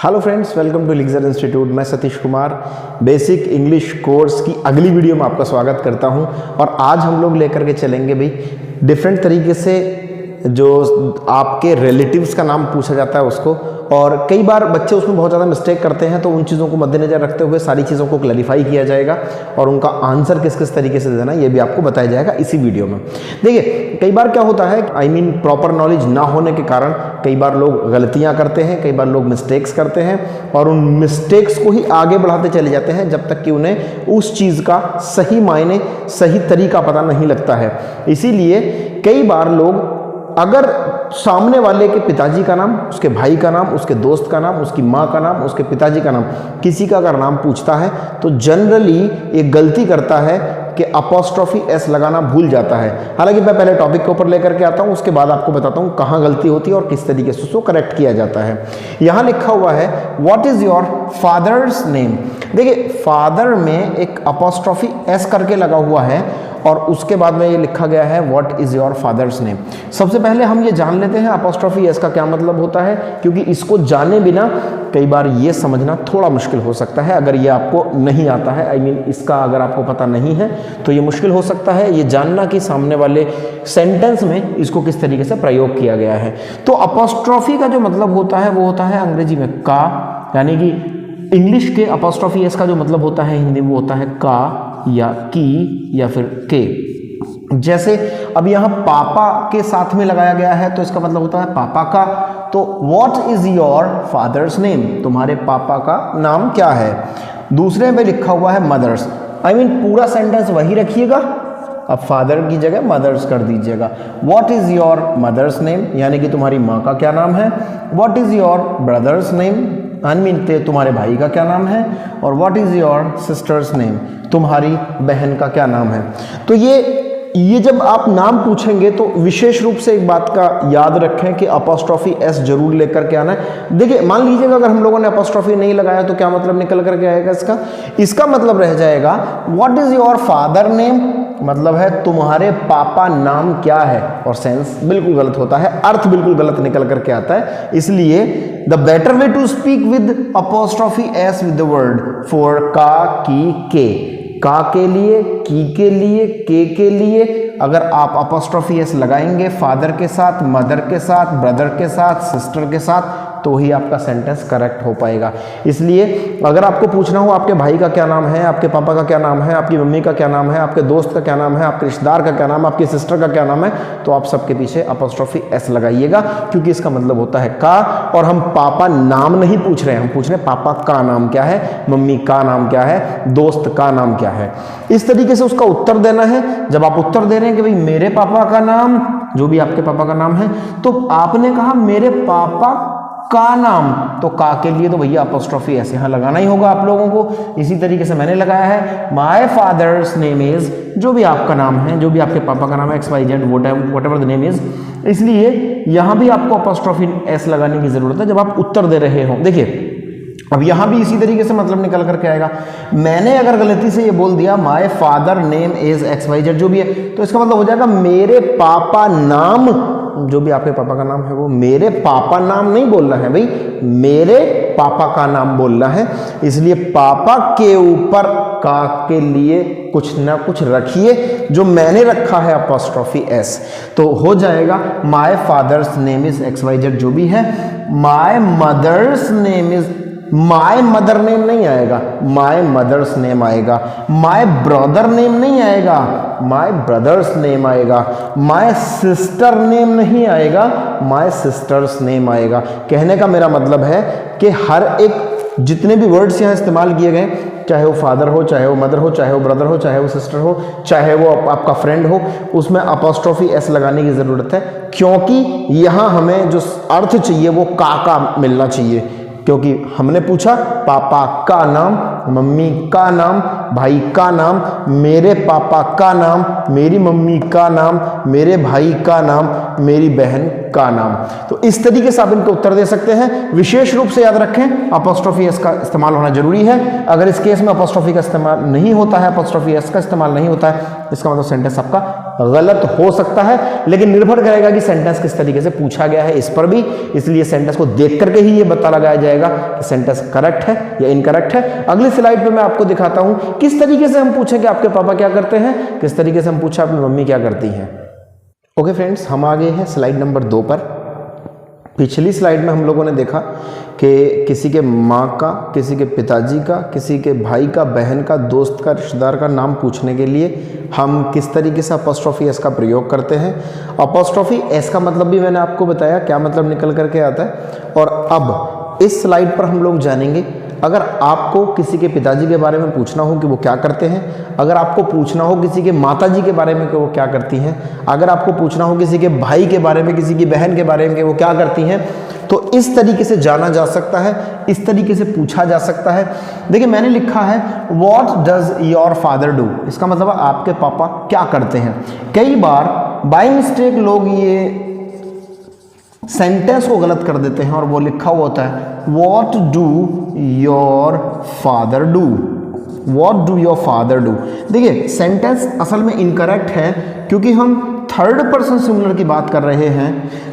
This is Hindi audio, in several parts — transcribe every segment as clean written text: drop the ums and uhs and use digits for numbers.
हेलो फ्रेंड्स, वेलकम टू लिग्जर इंस्टीट्यूट। मैं Satish Kumar basic English course की अगली वीडियो में आपका स्वागत करता हूं। और आज हम लोग लेकर के चलेंगे भाई डिफरेंट तरीके से जो आपके रिलेटिव्स का नाम पूछा जाता है उसको। और कई बार बच्चे उसमें बहुत ज़्यादा मिस्टेक करते हैं, तो उन चीज़ों को मद्देनजर रखते हुए सारी चीज़ों को क्लैरिफाई किया जाएगा और उनका आंसर किस किस तरीके से देना ये भी आपको बताया जाएगा इसी वीडियो में। देखिए, कई बार क्या होता है प्रॉपर नॉलेज ना होने के कारण कई बार लोग गलतियां करते हैं, कई बार लोग मिस्टेक्स करते हैं और उन मिस्टेक्स को ही आगे बढ़ाते चले जाते हैं जब तक कि उन्हें उस चीज़ का सही मायने सही तरीका पता नहीं लगता है। इसीलिए कई बार लोग अगर सामने वाले के पिताजी का नाम, उसके भाई का नाम, उसके दोस्त का नाम, उसकी माँ का नाम, उसके पिताजी का नाम, किसी का अगर नाम पूछता है तो जनरली एक गलती करता है कि अपॉस्ट्रोफी एस लगाना भूल जाता है। हालांकि मैं पहले टॉपिक के ऊपर लेकर के आता हूँ, उसके बाद आपको बताता हूँ कहाँ गलती होती है और किस तरीके से उसको करेक्ट किया जाता है। यहाँ लिखा हुआ है what is your father's name. देखिए, फादर में एक अपॉस्ट्रोफी एस करके लगा हुआ है और उसके बाद में ये लिखा गया है what is your father's name. सबसे पहले हम ये जान लेते हैं अपॉस्ट्रोफी एस का क्या मतलब होता है, क्योंकि इसको जाने बिना कई बार ये समझना थोड़ा मुश्किल हो सकता है। अगर ये आपको नहीं आता है, इसका अगर आपको पता नहीं है तो ये मुश्किल हो सकता है ये जानना कि सामने वाले सेंटेंस में इसको किस तरीके से प्रयोग किया गया है। तो अपॉस्ट्रोफी का जो मतलब होता है वो होता है अंग्रेजी में का, यानी कि इंग्लिश के अपॉस्ट्रोफी एस का जो मतलब होता है हिंदी में होता है का या की या फिर के। जैसे अब यहाँ पापा के साथ में लगाया गया है तो इसका मतलब होता है पापा का। तो what is your father's name, तुम्हारे पापा का नाम क्या है। दूसरे में लिखा हुआ है मदर्स, पूरा सेंटेंस वही रखिएगा, अब फादर की जगह मदर्स कर दीजिएगा। What is your mother's name, यानी कि तुम्हारी माँ का क्या नाम है। What is your brother's name, तुम्हारे भाई का क्या नाम है। और what is your sister's name, तुम्हारी बहन का क्या नाम है। तो ये जब आप नाम पूछेंगे तो विशेष रूप से एक बात का याद रखें कि अपॉस्ट्रोफी एस जरूर लेकर के आना है। देखिए, मान लीजिएगा अगर हम लोगों ने अपॉस्ट्रोफी नहीं लगाया तो क्या मतलब निकल करके आएगा इसका मतलब रह जाएगा what is your father name, मतलब है तुम्हारे पापा नाम क्या है। और सेंस बिल्कुल गलत होता है, अर्थ बिल्कुल गलत निकल करके आता है। इसलिए the better way to speak with apostrophe S with the word for का, की, के। का के लिए, की के लिए, के लिए अगर आप अपॉस्ट्रोफी एस लगाएंगे फादर के साथ, मदर के साथ, ब्रदर के साथ, सिस्टर के साथ, तो ही आपका सेंटेंस करेक्ट हो पाएगा। इसलिए अगर आपको पूछना हो आपके भाई का क्या नाम है, आपके पापा का क्या नाम है, आपकी मम्मी का क्या नाम है, आपके दोस्त का क्या नाम है, आपके रिश्तेदार का क्या नाम है, आपकी सिस्टर का क्या नाम है, तो आप सबके पीछे अपॉस्ट्रोफी एस लगाइएगा, क्योंकि इसका मतलब होता है का। और हम पापा नाम नहीं पूछ रहे हैं, हम पूछ रहे हैं पापा का नाम क्या है, मम्मी का नाम क्या है, दोस्त का नाम क्या है। इस तरीके से उसका उत्तर देना है। जब आप उत्तर दे रहे हैं कि भाई मेरे पापा का नाम, जो भी आपके पापा का नाम है, तो आपने कहा मेरे पापा का नाम, तो का के लिए तो भैया अपॉस्ट्रोफी एस यहाँ लगाना ही होगा आप लोगों को। इसी तरीके से मैंने लगाया है माय फादर्स नेम इज, जो भी आपका नाम है, जो भी आपके पापा का नाम है, XYZ whatever the name is, इसलिए यहाँ भी आपको अपॉस्ट्रोफी एस लगाने की जरूरत है जब आप उत्तर दे रहे हो। देखिए, अब यहां भी इसी तरीके से मतलब निकल करके आएगा। मैंने अगर गलती से ये बोल दिया my father name is XYZ, जो भी है, तो इसका मतलब हो जाएगा मेरे पापा नाम, जो भी आपके पापा का नाम है वो मेरे पापा नाम नहीं बोलना है भाई, मेरे पापा का नाम बोलना है। इसलिए पापा के ऊपर का के लिए कुछ ना कुछ रखिए, जो मैंने रखा है अपॉस्ट्रोफी एस, तो हो जाएगा my father's name is XYZ, जो भी है। My mother's name is, my mother name नहीं आएगा, माय मदर्स नेम आएगा। माय ब्रदर नेम नहीं आएगा, माय ब्रदर्स नेम आएगा। माय सिस्टर नेम नहीं आएगा, माय सिस्टर्स नेम आएगा। कहने का मेरा मतलब है कि हर एक जितने भी वर्ड्स यहाँ इस्तेमाल किए गए, चाहे वो फादर हो, चाहे वो मदर हो, चाहे वो ब्रदर हो, चाहे वो सिस्टर हो, चाहे वो आपका फ्रेंड हो, उसमें अपॉस्ट्रोफी एस लगाने की ज़रूरत है, क्योंकि यहाँ हमें जो अर्थ चाहिए वो का मिलना चाहिए। क्योंकि हमने पूछा पापा का नाम, मम्मी का नाम, भाई का नाम, मेरे पापा का नाम, मेरी मम्मी का नाम, मेरे भाई का नाम, मेरी बहन का नाम। तो इस तरीके से आप इनको उत्तर दे सकते हैं। विशेष रूप से याद रखें अपॉस्ट्रोफी एस का इस्तेमाल होना जरूरी है। अगर इस केस में अपॉस्ट्रोफी का इस्तेमाल नहीं होता है, अपॉस्ट्रोफी एस का इस्तेमाल नहीं होता है, इसका मतलब सेंटेंस आपका गलत हो सकता है, लेकिन निर्भर करेगा कि सेंटेंस किस तरीके से पूछा गया है इस पर भी। इसलिए सेंटेंस को देख करके ही ये पता लगाया जाएगा कि सेंटेंस करेक्ट है या इनकरेक्ट है। अगली स्लाइड पे मैं आपको दिखाता हूं किस तरीके से हम पूछें कि आपके पापा क्या करते हैं, किस तरीके से हम पूछें आपकी मम्मी क्या करती हैं। ओके फ्रेंड्स, हम आ गए हैं स्लाइड नंबर 2 पर। पिछली स्लाइड में हम लोगों ने देखा कि किसी के माँ का, किसी के पिताजी का, किसी के भाई का, बहन का, दोस्त का, रिश्तेदार का नाम पूछने के लिए हम किस तरीके से अपॉस्ट्रोफी एस का प्रयोग करते हैं। अपॉस्ट्रोफी एस का मतलब भी मैंने आपको बताया क्या मतलब निकल करके आता है। और अब इस स्लाइड पर हम लोग जानेंगे, अगर आपको किसी के पिताजी के बारे में पूछना हो कि वो क्या करते हैं, अगर आपको पूछना हो किसी के माताजी के बारे में कि वो क्या करती हैं, अगर आपको पूछना हो किसी के भाई के बारे में, किसी की बहन के बारे में कि वो क्या करती हैं, तो इस तरीके से जाना जा सकता है, इस तरीके से पूछा जा सकता है। देखिए मैंने लिखा है what does your father do, इसका मतलब आपके पापा क्या करते हैं। कई बार बाय मिस्टेक लोग ये सेंटेंस को गलत कर देते हैं और वो लिखा हुआ होता है what do your father do, what do your father do. देखिए सेंटेंस असल में इनकरेक्ट है क्योंकि हम थर्ड पर्सन सिंगुलर की बात कर रहे हैं।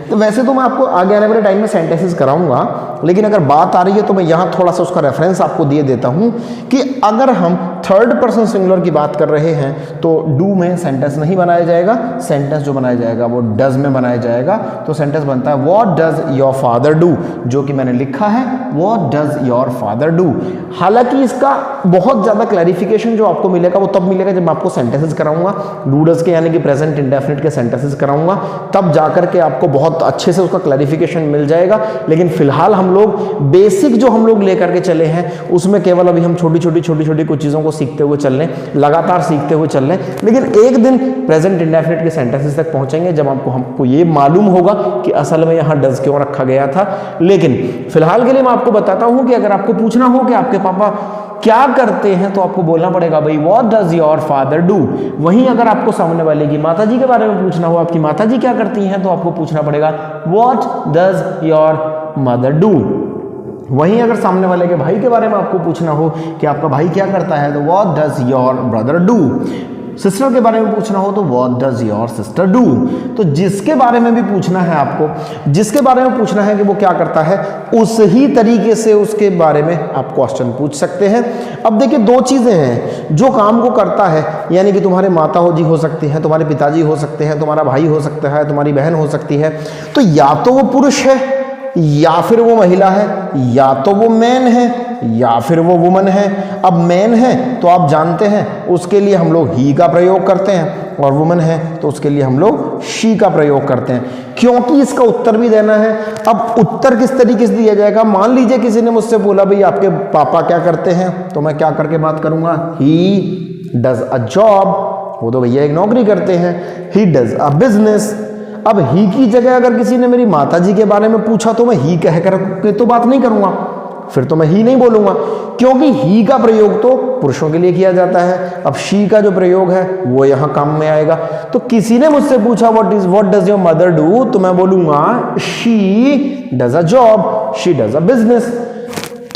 तो वैसे तो मैं आपको आगे आने वाले टाइम में सेंटेंसेस कराऊंगा, लेकिन अगर बात आ रही है तो मैं यहाँ थोड़ा सा उसका रेफरेंस आपको दिए देता हूँ कि अगर हम थर्ड पर्सन सिंगुलर की बात कर रहे हैं तो डू में सेंटेंस नहीं बनाया जाएगा, सेंटेंस जो बनाया जाएगा वो डज में बनाया जाएगा। तो सेंटेंस बनता है what does your father do, जो कि मैंने लिखा है what does your father do. हालांकि इसका बहुत ज़्यादा क्लैरिफिकेशन जो आपको मिलेगा वो तब मिलेगा जब मैं आपको सेंटेंसेस कराऊंगा, डू डज के यानी कि प्रेजेंट इंडेफिनिट के सेंटेंसेस कराऊंगा, तब जाकर के आपको बहुत अच्छे से उसका क्लैरिफिकेशन मिल जाएगा। लेकिन फिलहाल हम लोग बेसिक जो हम लोग लेकर के चले हैं उसमें केवल अभी हम छोटी छोटी कुछ चीज़ों को सीखते हुए चल रहे हैं, लगातार सीखते हुए चल रहे हैं। लेकिन एक दिन प्रेजेंट इंडेफिनिट के सेंटेंसेस तक पहुंचेंगे जब हमको ये मालूम होगा कि असल में यहाँ डज क्यों रखा गया था। लेकिन फिलहाल के लिए मैं आपको बताता हूं कि अगर आपको पूछना हो कि आपके पापा क्या करते हैं तो आपको बोलना पड़ेगा भाई what does your father do. वहीं अगर आपको सामने वाले की माताजी के बारे में पूछना हो, आपकी माताजी क्या करती हैं, तो आपको पूछना पड़ेगा what does your mother do. वहीं अगर सामने वाले के भाई के बारे में आपको पूछना हो कि आपका भाई क्या करता है तो what does your brother do. Sister के बारे में पूछना हो तो what does your sister do. तो जिसके बारे में भी पूछना है आपको, जिसके बारे में पूछना है कि वो क्या करता है, उस ही तरीके से उसके बारे में आप क्वेश्चन पूछ सकते हैं। अब देखिए दो चीजें हैं, जो काम को करता है यानी कि तुम्हारे माता जी हो सकती हैं, तुम्हारे पिताजी हो सकते हैं, तुम्हारा भाई हो सकता है, तुम्हारी बहन हो सकती है। तो या तो वो पुरुष है या फिर वो महिला है, या तो वो मैन है या फिर वो वुमन है। अब मैन है तो आप जानते हैं उसके लिए हम लोग ही का प्रयोग करते हैं, और वुमन है तो उसके लिए हम लोग शी का प्रयोग करते हैं, क्योंकि इसका उत्तर भी देना है। अब उत्तर किस तरीके से दिया जाएगा, मान लीजिए किसी ने मुझसे बोला भाई आपके पापा क्या करते हैं, तो मैं क्या करके बात करूंगा, ही डज अ जॉब, वो तो भैया एक नौकरी करते हैं। He does a business. अब ही की जगह अगर किसी ने मेरी माताजी के बारे में पूछा तो मैं ही कह कर तो बात नहीं करूंगा, फिर तो मैं ही नहीं बोलूंगा, क्योंकि ही का प्रयोग तो पुरुषों के लिए किया जाता है। अब शी का जो प्रयोग है वो यहां काम में आएगा। तो किसी ने मुझसे पूछा what does your mother do, तो मैं बोलूंगा she does a job, she does a business.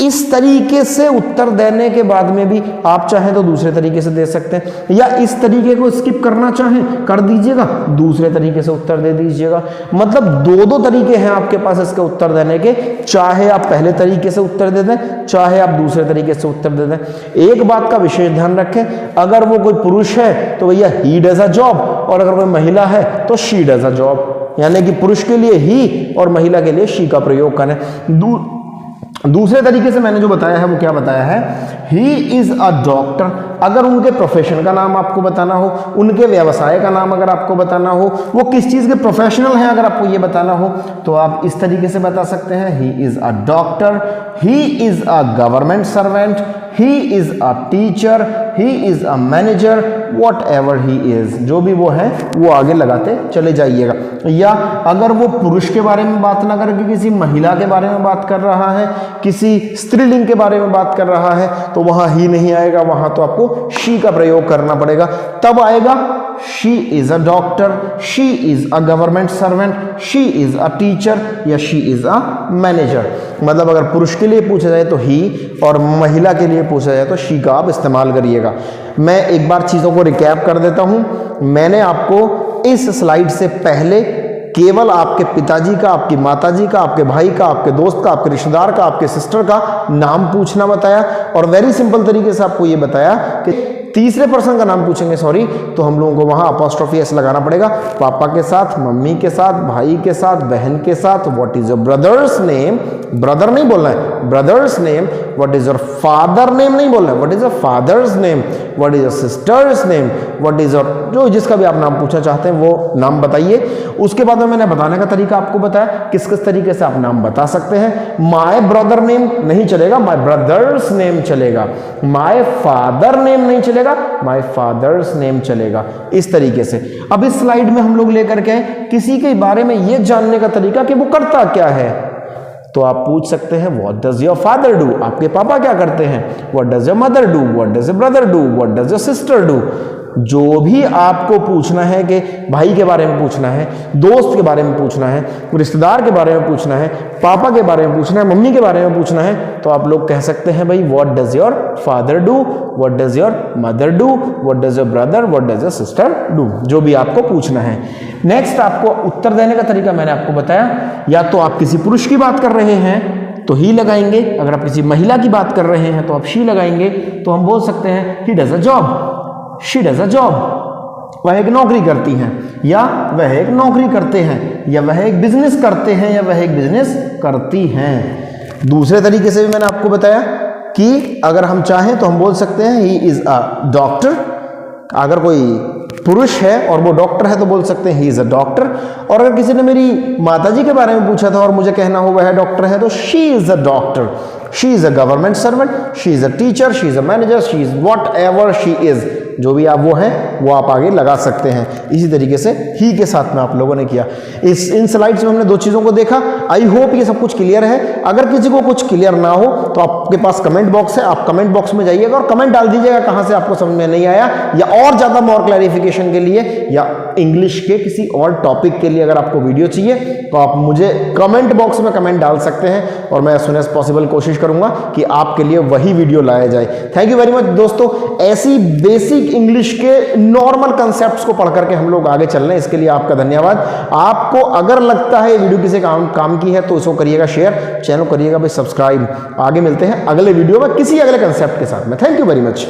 इस तरीके से उत्तर देने के बाद में भी आप चाहें तो दूसरे तरीके से दे सकते हैं, या इस तरीके को स्किप करना चाहें कर दीजिएगा, दूसरे तरीके से उत्तर दे दीजिएगा। मतलब दो तरीके हैं आपके पास इसके उत्तर देने के, चाहे आप पहले तरीके से उत्तर दे दें, चाहे आप दूसरे तरीके से उत्तर दे दें। एक बात का विशेष ध्यान रखें, अगर वो कोई पुरुष है तो भैया ही डज अ जॉब, और अगर कोई महिला है तो शी डज अ जॉब, यानी कि पुरुष के लिए ही और महिला के लिए शी का प्रयोग करें। दूसरे तरीके से मैंने जो बताया है वो क्या बताया है, ही इज अ डॉक्टर। अगर उनके प्रोफेशन का नाम आपको बताना हो, उनके व्यवसाय का नाम अगर आपको बताना हो, वो किस चीज के प्रोफेशनल हैं अगर आपको ये बताना हो, तो आप इस तरीके से बता सकते हैं, he is a doctor, he is a government servant, he is a teacher, he is a manager, what ever he is, जो भी वो है वो आगे लगाते चले जाइएगा। या अगर वो पुरुष के बारे में बात ना करके किसी महिला के बारे में बात कर रहा है, किसी स्त्रीलिंग के बारे में बात कर रहा है, तो वहां ही नहीं आएगा, वहां तो आपको शी का प्रयोग करना पड़ेगा। तब आएगा she is a doctor, she is a government servant, she is a teacher, या शी इज अ मैनेजर। मतलब अगर पुरुष के लिए पूछा जाए तो ही, और महिला के लिए पूछा जाए तो शी का आप इस्तेमाल करिएगा। मैं एक बार चीज़ों को रिकैप कर देता हूँ। मैंने आपको इस स्लाइड से पहले केवल आपके पिताजी का, आपकी माताजी का, आपके भाई का, आपके दोस्त का, आपके रिश्तेदार का, आपके सिस्टर का नाम पूछना बताया और वेरी सिंपल तरीके से आपको ये बताया कि तीसरे पर्सन का नाम पूछेंगे सॉरी, तो हम लोगों को वहां अपॉस्ट्रोफी एस लगाना पड़ेगा। पापा के साथ, मम्मी के साथ, भाई के साथ, बहन के साथ। What is your brother's name, brother नहीं बोलना है, brother's name. What is your father name नहीं बोलना है, what is your father's name. What is your sister's name. What is your, जो जिसका भी आप नाम पूछना चाहते हैं वो नाम बताइए। उसके बाद में मैंने बताने का तरीका आपको बताया, किस किस तरीके से आप नाम बता सकते हैं। माय ब्रदर नेम नहीं चलेगा, माय ब्रदर्स नेम चलेगा। माय फादर नेम नहीं चलेगा, माय फादर्स नेम चलेगा। इस तरीके से अब इस स्लाइड में हम लोग लेकर के किसी के बारे में यह जानने का तरीका कि वो करता क्या है, तो आप पूछ सकते हैं what does your father do, आपके पापा क्या करते हैं। What does your mother do, what does your brother do, what does your sister do. जो भी आपको पूछना है कि भाई के बारे में पूछना है, दोस्त के बारे में पूछना है, रिश्तेदार के बारे में पूछना है, पापा के बारे में पूछना है, मम्मी के बारे में पूछना है, तो आप लोग कह सकते हैं भाई what does your father do, what does your mother do, what does your brother, what does your sister do, जो भी आपको पूछना है। नेक्स्ट आपको उत्तर देने का तरीका मैंने आपको बताया, या तो आप किसी पुरुष की बात कर रहे हैं तो ही लगाएंगे, अगर आप किसी महिला की बात कर रहे हैं तो आप शी लगाएंगे। तो हम बोल सकते हैं he does a job, she does a job, वह एक नौकरी करती हैं, या वह एक नौकरी करते हैं, या वह एक बिजनेस करते हैं, या वह एक बिजनेस करती हैं। दूसरे तरीके से भी मैंने आपको बताया कि अगर हम चाहें तो हम बोल सकते हैं ही इज अ डॉक्टर। अगर कोई पुरुष है और वो डॉक्टर है तो बोल सकते हैं ही इज अ डॉक्टर। और अगर किसी ने मेरी माताजी के बारे में पूछा था और मुझे कहना हो वह डॉक्टर है तो she is a doctor, she is a government servant, she is a teacher, she is a manager, she is what ever she is. जो भी आप वो हैं वो आप आगे लगा सकते हैं। इसी तरीके से ही के साथ में आप लोगों ने किया। इन स्लाइड्स में हमने दो चीज़ों को देखा। आई होप ये सब कुछ क्लियर है। अगर किसी को कुछ क्लियर ना हो तो आपके पास कमेंट बॉक्स है, आप कमेंट बॉक्स में जाइएगा और कमेंट डाल दीजिएगा कहाँ से आपको समझ में नहीं आया, या और ज़्यादा मोर क्लैरिफिकेशन के लिए या इंग्लिश के किसी और टॉपिक के लिए अगर आपको वीडियो चाहिए तो आप मुझे कमेंट बॉक्स में कमेंट डाल सकते हैं और मैं एज सुन एज पॉसिबल कोशिश करूंगा कि आपके लिए वही वीडियो लाया जाए। थैंक यू वेरी मच दोस्तों। ऐसी बेसिक इंग्लिश के नॉर्मल कंसेप्ट्स को पढ़ करके हम लोग आगे चल रहे हैं, इसके लिए आपका धन्यवाद। आपको अगर लगता है वीडियो किसी काम की है तो उसको करिएगा शेयर, चैनल करिएगा भाई सब्सक्राइब। आगे मिलते हैं अगले वीडियो में किसी अगले कंसेप्ट के साथ में। Thank you very much.